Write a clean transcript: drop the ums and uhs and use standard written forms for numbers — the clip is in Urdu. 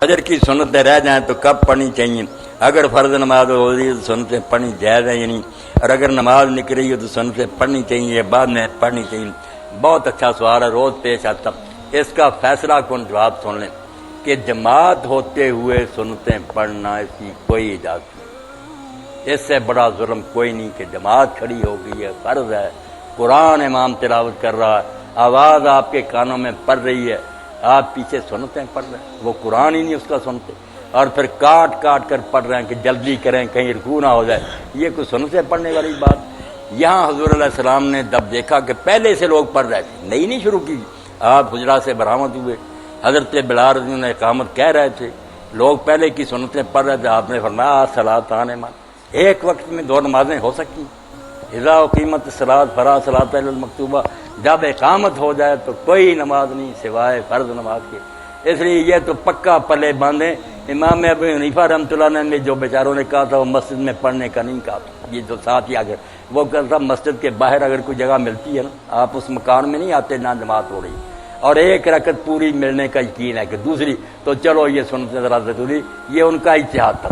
فجر کی سنتیں رہ جائیں تو کب پڑھنی چاہیے؟ اگر فرض نماز ہو رہی ہے تو سنتیں پڑھنی جائز ہے یعنی، اور اگر نماز نکل رہی ہے تو سنتیں پڑھنی چاہیے یا بعد میں پڑھنی چاہیے؟ بہت اچھا سوال ہے، روز پیش آتا۔ اس کا فیصلہ کن جواب سن لیں کہ جماعت ہوتے ہوئے سنتیں پڑھنا اس کی کوئی اجازت نہیں۔ اس سے بڑا ظلم کوئی نہیں کہ جماعت کھڑی ہو گئی ہے، فرض ہے، قرآن امام تلاوت کر رہا ہے، آواز آپ کے کانوں میں پڑ رہی ہے، آپ پیچھے سنتیں پڑھ رہے ہیں، وہ قرآن ہی نہیں اس کا سنتے، اور پھر کاٹ کاٹ کر پڑھ رہے ہیں کہ جلدی کریں کہیں رکوع نہ ہو جائے۔ یہ کوئی سنتیں پڑھنے والی بات؟ یہاں حضور علیہ السلام نے جب دیکھا کہ پہلے سے لوگ پڑھ رہے تھے، نئی نہیں شروع کی، آپ حجرات سے برآمد ہوئے، حضرت بلال رضی اللہ عنہ اقامت کہہ رہے تھے، لوگ پہلے کی سنتیں پڑھ رہے تھے، آپ نے فرمایا صلاۃ ایک وقت میں دو نمازیں ہو سکتی ہیں، اذا اقیمت الصلاۃ فلا صلاۃ الا المکتوبہ، جب اقامت ہو جائے تو کوئی نماز نہیں سوائے فرض نماز کے۔ اس لیے یہ تو پکا پلے باندھیں۔ امام ابو حنیفہ رحمۃ اللہ علیہ نے جو بیچاروں نے کہا تھا وہ مسجد میں پڑھنے کا نہیں کہا تھا، یہ جو ساتھ ہی اگر وہ کہتا تھا مسجد کے باہر اگر کوئی جگہ ملتی ہے نا، آپ اس مکان میں نہیں آتے نہ جماعت ہو رہی اور ایک رکعت پوری ملنے کا یقین ہے کہ دوسری تو چلو یہ سنت ذرا ضروری، یہ ان کا اجتہاد تھا۔